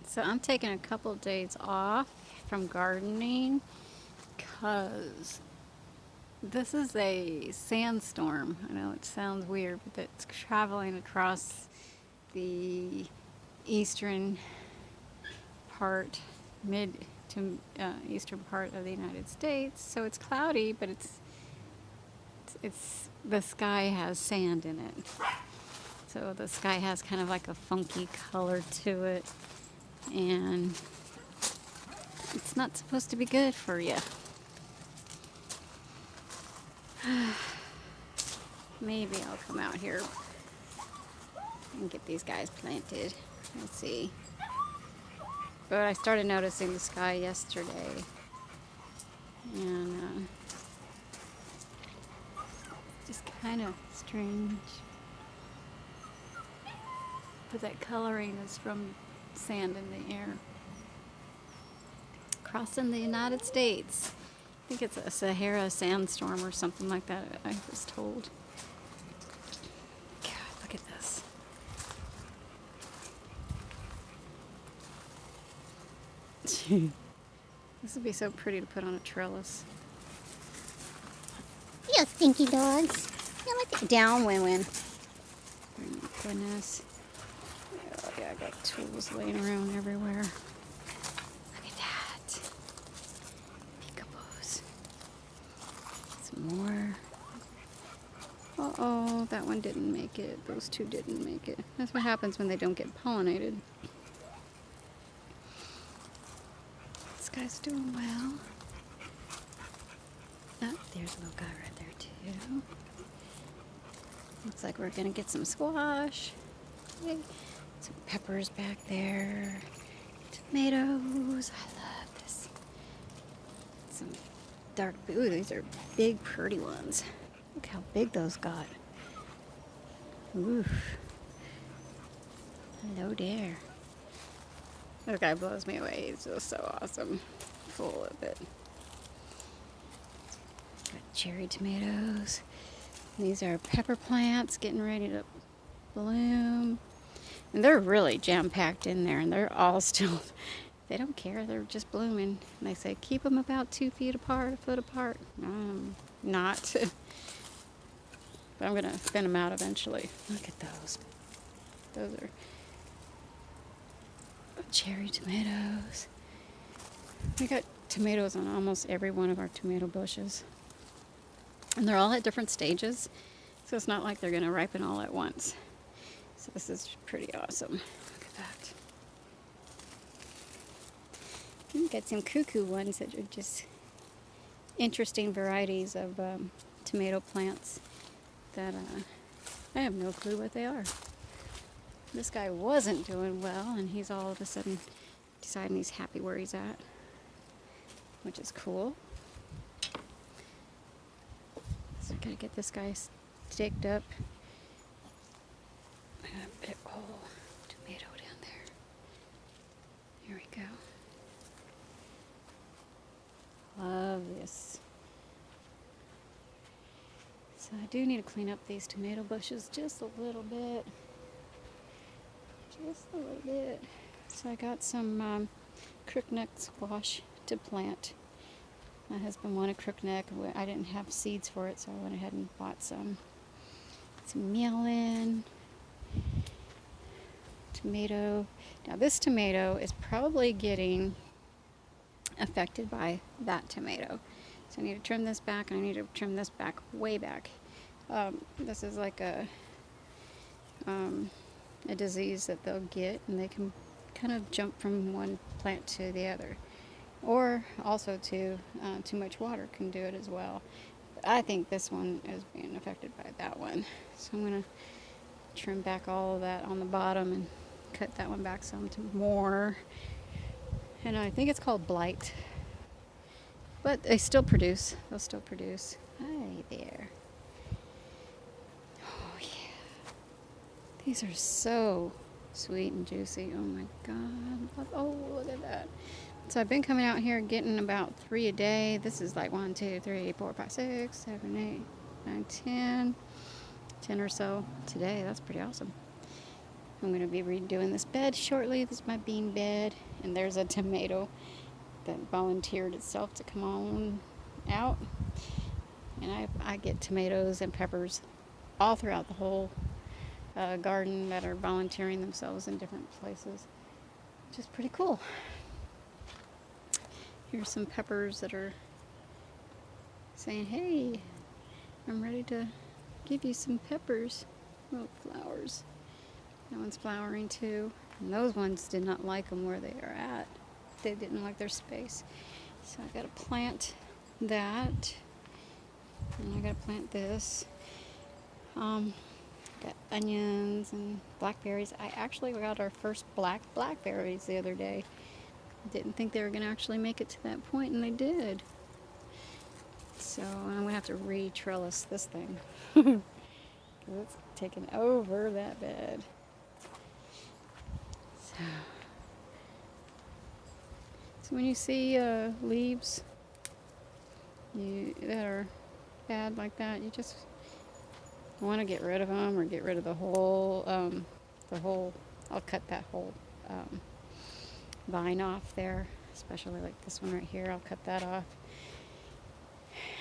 So I'm taking a couple of days off from gardening because this is a sandstorm. I know it sounds weird, but it's traveling across the eastern part, mid to eastern part of the United States. So it's cloudy, but it's the sky has sand in it. So the sky has kind of like a funky color to it, and it's not supposed to be good for you. Maybe I'll come out here and get these guys planted. Let's see. But I started noticing the sky yesterday, and just kind of strange. But that coloring is from sand in the air. Crossing the United States. I think it's a Sahara Sand Storm or something like that, I was told. God, look at this. This would be so pretty to put on a trellis. You stinky dogs. You like it. Down, Win-Win. Oh my goodness. Oh yeah, I got tools laying around everywhere. Look at that. Peekaboos. Some more. Uh-oh, that one didn't make it. Those two didn't make it. That's what happens when they don't get pollinated. This guy's doing well. Oh, there's a little guy right there too. Looks like we're gonna get some squash. Yay. Some peppers back there. Tomatoes. I love this. Some dark, ooh, these are big, pretty ones. Look how big those got. Oof. Hello there. This guy blows me away. He's just so awesome. Full of it. Got cherry tomatoes. These are pepper plants getting ready to bloom. And they're really jam-packed in there, and they're all still, they don't care, they're just blooming. And they say, keep them about 2 feet apart, a foot apart. Not. But I'm going to thin them out eventually. Look at those. Those are cherry tomatoes. We got tomatoes on almost every one of our tomato bushes. And they're all at different stages, so it's not like they're going to ripen all at once. So this is pretty awesome. Look at that. You got some cuckoo ones that are just interesting varieties of tomato plants that I have no clue what they are. This guy wasn't doing well, and he's all of a sudden deciding he's happy where he's at, which is cool. So I gotta get this guy staked up. I got a big old tomato down there. Here we go. Love this. So I do need to clean up these tomato bushes just a little bit. Just a little bit. So I got some crookneck squash to plant. My husband wanted crookneck. I didn't have seeds for it, so I went ahead and bought some melon, tomato. Now this tomato is probably getting affected by that tomato. So I need to trim this back, and I need to trim this back way back. This is like a disease that they'll get, and they can kind of jump from one plant to the other. Or also too much water can do it as well. But I think this one is being affected by that one. So I'm going to trim back all of that on the bottom and cut that one back some to more. And I think it's called blight. But they still produce. They'll still produce. Hi there. Oh yeah. These are so sweet and juicy. Oh my God. Oh, look at that. So I've been coming out here getting about 3 a day. This is like 1, 2, 3, 4, 5, 6, 7, 8, 9, 10. 10 or so today. That's pretty awesome. I'm going to be redoing this bed shortly. This is my bean bed. And there's a tomato that volunteered itself to come on out. And I get tomatoes and peppers all throughout the whole garden that are volunteering themselves in different places, which is pretty cool. Here's some peppers that are saying, hey, I'm ready to give you some peppers. Little flowers. That one's flowering too. And those ones did not like them where they are at. They didn't like their space. So I gotta plant that. And I gotta plant this. Got onions and blackberries. I actually got our first blackberries the other day. Didn't think they were gonna actually make it to that point, and they did. So I'm gonna have to re-trellis this thing. It's taken over that bed. So when you see leaves that are bad like that, you just want to get rid of them or get rid of the whole, I'll cut that whole vine off there, especially like this one right here. I'll cut that off.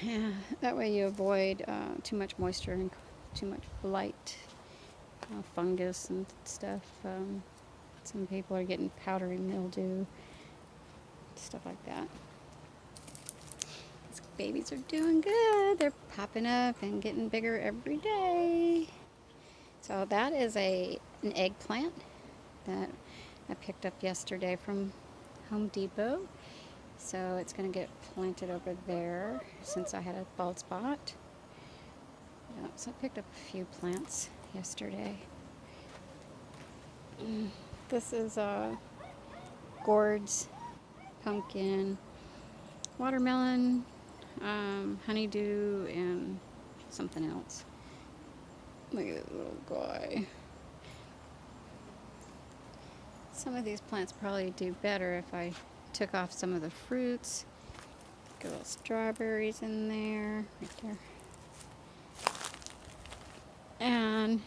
Yeah, that way you avoid too much moisture and too much blight, fungus and stuff. Some people are getting powdery mildew, stuff like that. These babies are doing good. They're popping up and getting bigger every day. So that is an eggplant that I picked up yesterday from Home Depot. So it's going to get planted over there since I had a bald spot. Yeah, so I picked up a few plants yesterday. This is gourds, pumpkin, watermelon, honeydew, and something else. Look at this little guy. Some of these plants probably do better if I took off some of the fruits. Got little strawberries in there, right there. And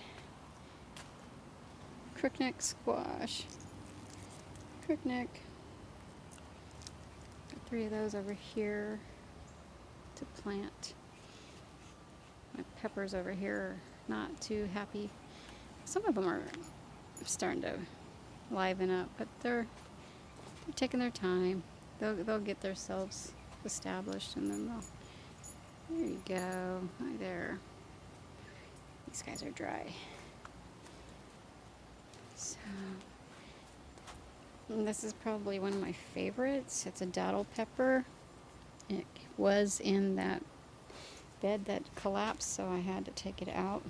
crookneck squash. Crookneck. Got 3 of those over here to plant. My peppers over here are not too happy. Some of them are starting to liven up, but they're taking their time. They'll get themselves established, and then there you go, right there. These guys are dry. So, and this is probably one of my favorites. It's a dottle pepper. It was in that bed that collapsed, so I had to take it out.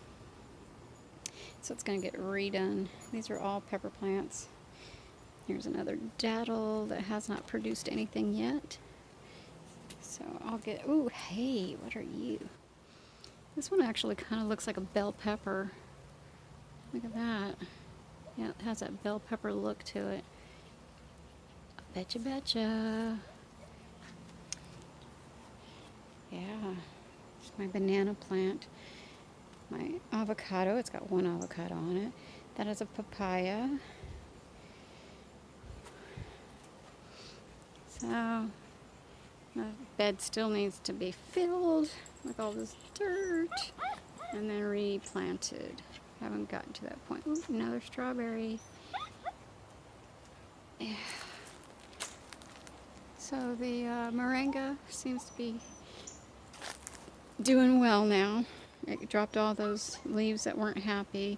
So it's going to get redone. These are all pepper plants. Here's another daddle that has not produced anything yet. So I'll get, ooh, hey, what are you? This one actually kind of looks like a bell pepper. Look at that. Yeah, it has that bell pepper look to it. Betcha. Yeah, it's my banana plant. My avocado, it's got 1 avocado on it. That is a papaya. So, the bed still needs to be filled with all this dirt and then replanted. Haven't gotten to that point. Ooh, another strawberry. Yeah. So the moringa seems to be doing well now. It dropped all those leaves that weren't happy,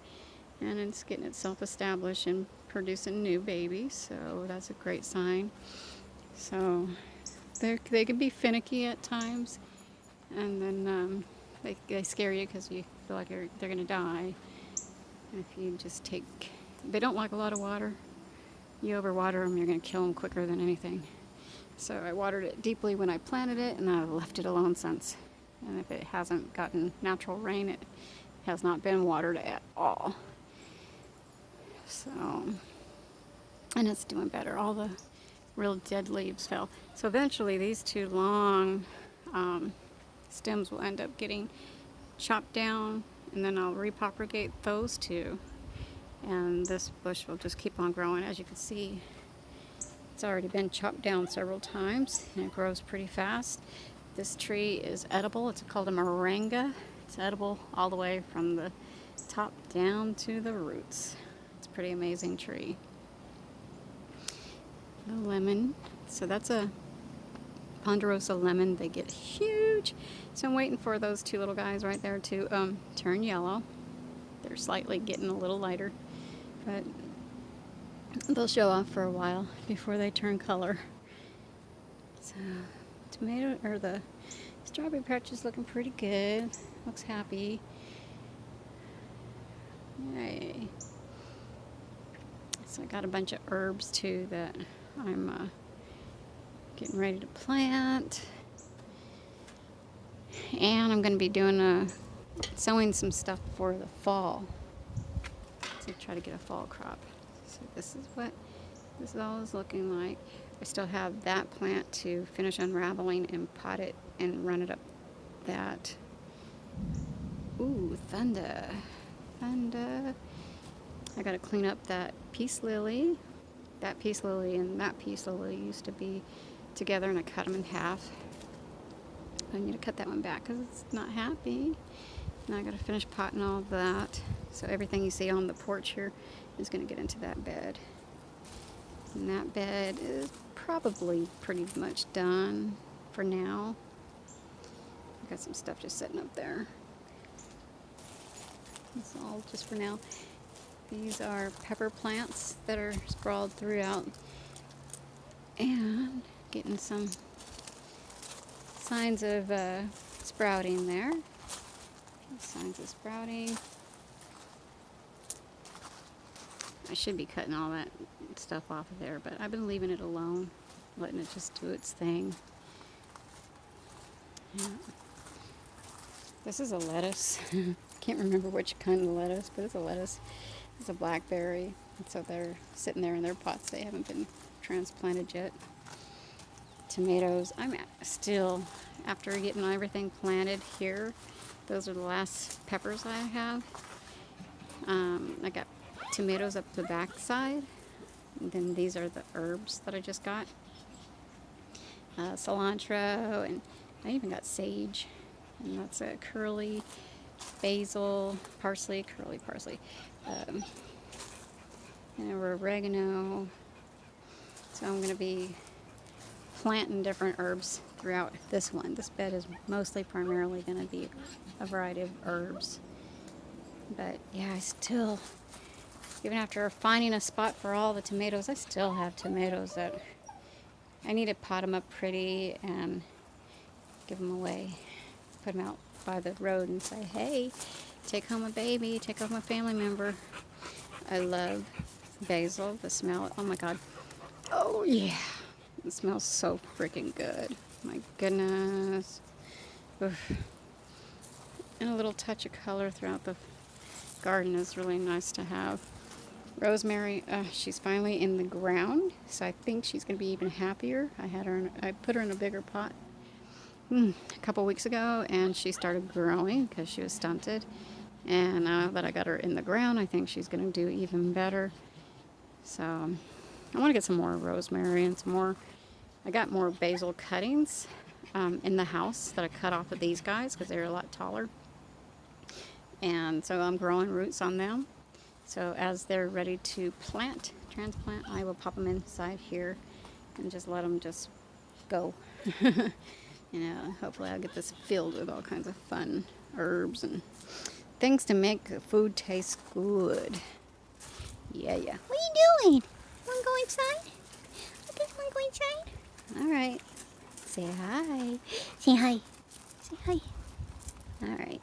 and it's getting itself established and producing new babies, so that's a great sign. So they can be finicky at times, and then they scare you because you feel like they're going to die. And if you just they don't like a lot of water. You overwater them, you're going to kill them quicker than anything. So I watered it deeply when I planted it, and I've left it alone since. And if it hasn't gotten natural rain, it has not been watered at all. So, and it's doing better. All the real dead leaves fell. So eventually these 2 long stems will end up getting chopped down, and then I'll repropagate those 2. And this bush will just keep on growing. As you can see, it's already been chopped down several times and it grows pretty fast. This tree is edible. It's called a moringa. It's edible all the way from the top down to the roots. It's a pretty amazing tree. A lemon. So that's a ponderosa lemon. They get huge. So I'm waiting for those two little guys right there to turn yellow. They're slightly getting a little lighter, but they'll show off for a while before they turn color. So the strawberry patch is looking pretty good. Looks happy. Yay. So I got a bunch of herbs too that I'm getting ready to plant. And I'm going to be doing sowing some stuff for the fall to try to get a fall crop. So this is what this is always looking like. I still have that plant to finish unraveling and pot it and run it up that. Ooh, thunder. Thunder. I gotta clean up that peace lily. That peace lily and that peace lily used to be together and I cut them in half. I need to cut that one back because it's not happy. Now I gotta finish potting all of that. So everything you see on the porch here is gonna get into that bed. And that bed is probably pretty much done for now. I got some stuff just sitting up there. That's all just for now. These are pepper plants that are sprawled throughout and getting some signs of sprouting there. Signs of sprouting. I should be cutting all that stuff off of there, but I've been leaving it alone, letting it just do its thing. Yeah. This is a lettuce. Can't remember which kind of lettuce, but it's a lettuce. It's a blackberry. And so they're sitting there in their pots. They haven't been transplanted yet. Tomatoes. I'm still, after getting everything planted here, those are the last peppers I have. I got tomatoes up the back side. And then these are the herbs that I just got. Cilantro, and I even got sage. And that's a curly, basil, parsley, curly parsley. And oregano. So I'm going to be planting different herbs throughout this one. This bed is mostly primarily going to be a variety of herbs. But yeah, I still, even after finding a spot for all the tomatoes, I still have tomatoes that I need to pot them up pretty and give them away. Put them out by the road and say, hey, take home a baby, take home a family member. I love basil, the smell, oh my God. Oh yeah, it smells so freaking good. My goodness. Oof. And a little touch of color throughout the garden is really nice to have. Rosemary, she's finally in the ground, so I think she's going to be even happier. I put her in a bigger pot a couple weeks ago, and she started growing because she was stunted. And now that I got her in the ground, I think she's going to do even better. So I want to get some more rosemary and some more. I got more basil cuttings in the house that I cut off of these guys because they're a lot taller. And so I'm growing roots on them. So as they're ready to transplant, I will pop them inside here and just let them just go. You know, hopefully I'll get this filled with all kinds of fun herbs and things to make the food taste good. Yeah. What are you doing? Want to go inside? I just want to go inside. All right. Say hi. Say hi. Say hi. All right.